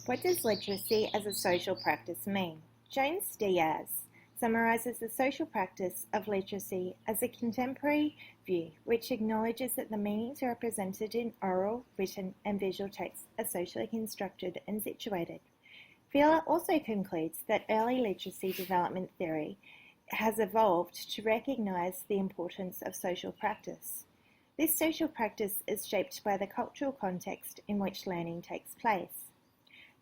What does literacy as a social practice mean? Jones Diaz summarises the social practice of literacy as a contemporary view which acknowledges that the meanings represented in oral, written and visual texts are socially constructed and situated. Fieler also concludes that early literacy development theory has evolved to recognise the importance of social practice. This social practice is shaped by the cultural context in which learning takes place.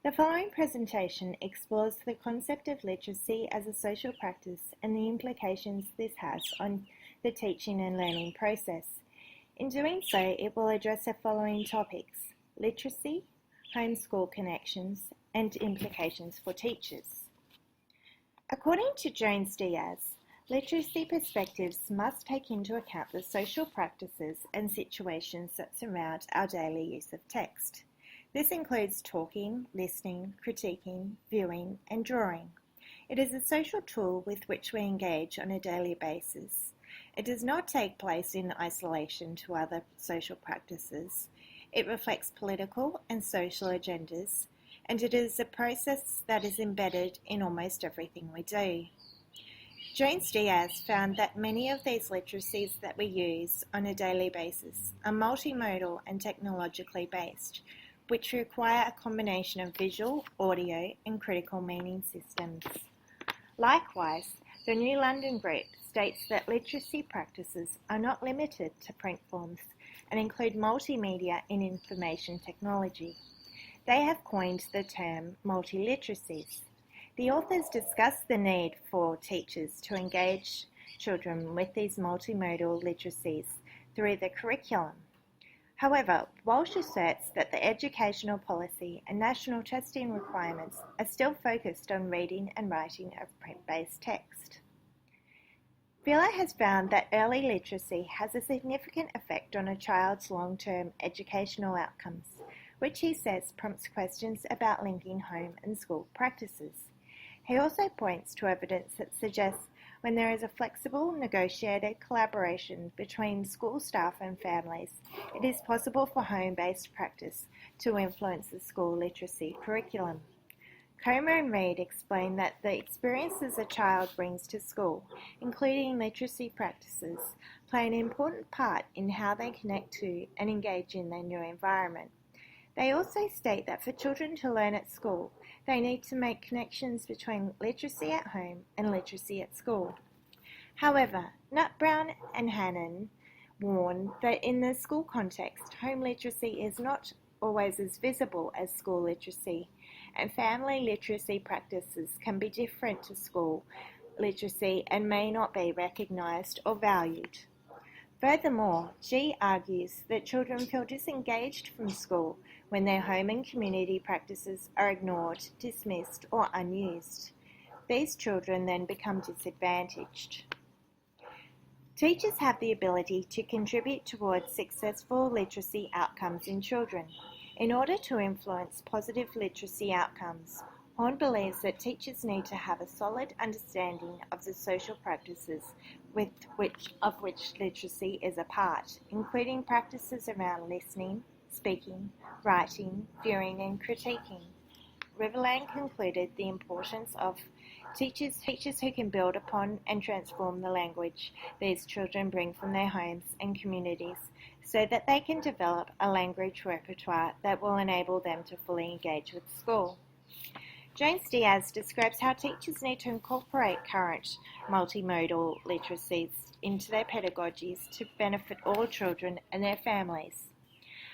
The following presentation explores the concept of literacy as a social practice and the implications this has on the teaching and learning process. In doing so, it will address the following topics: literacy, homeschool connections, and implications for teachers. According to Jones Diaz, literacy perspectives must take into account the social practices and situations that surround our daily use of text. This includes talking, listening, critiquing, viewing, and drawing. It is a social tool with which we engage on a daily basis. It does not take place in isolation to other social practices. It reflects political and social agendas, and it is a process that is embedded in almost everything we do. Jones Diaz found that many of these literacies that we use on a daily basis are multimodal and technologically based, which require a combination of visual, audio, and critical meaning systems. Likewise, the New London Group states that literacy practices are not limited to print forms and include multimedia in information technology. They have coined the term multiliteracies. The authors discuss the need for teachers to engage children with these multimodal literacies through the curriculum. However, Walsh asserts that the educational policy and national testing requirements are still focused on reading and writing of print-based text. Fieler has found that early literacy has a significant effect on a child's long-term educational outcomes, which he says prompts questions about linking home and school practices. He also points to evidence that suggests when there is a flexible, negotiated collaboration between school staff and families, it is possible for home-based practice to influence the school literacy curriculum. Comer and Reid explain that the experiences a child brings to school, including literacy practices, play an important part in how they connect to and engage in their new environment. They also state that for children to learn at school, they need to make connections between literacy at home and literacy at school. However, Nutt, Brown and Hannon warn that in the school context, home literacy is not always as visible as school literacy, and family literacy practices can be different to school literacy and may not be recognised or valued. Furthermore, G argues that children feel disengaged from school when their home and community practices are ignored, dismissed, or unused. These children then become disadvantaged. Teachers have the ability to contribute towards successful literacy outcomes in children. In order to influence positive literacy outcomes, Horn believes that teachers need to have a solid understanding of the social practices of which literacy is a part, including practices around listening, speaking, writing, viewing and critiquing. Riverland concluded the importance of teachers who can build upon and transform the language these children bring from their homes and communities so that they can develop a language repertoire that will enable them to fully engage with school. Jones Diaz describes how teachers need to incorporate current multimodal literacies into their pedagogies to benefit all children and their families.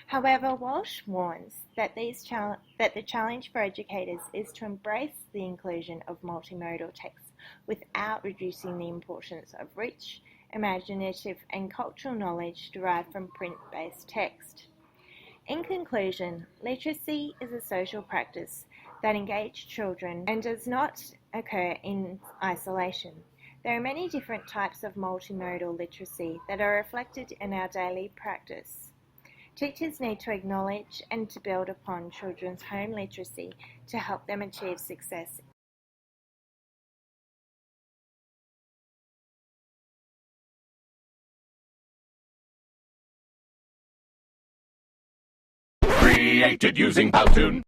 However, Walsh warns that the challenge for educators is to embrace the inclusion of multimodal texts without reducing the importance of rich, imaginative and cultural knowledge derived from print-based text. In conclusion, literacy is a social practice that engages children and does not occur in isolation. There are many different types of multimodal literacy that are reflected in our daily practice. Teachers need to acknowledge and to build upon children's home literacy to help them achieve success. Created using Powtoon.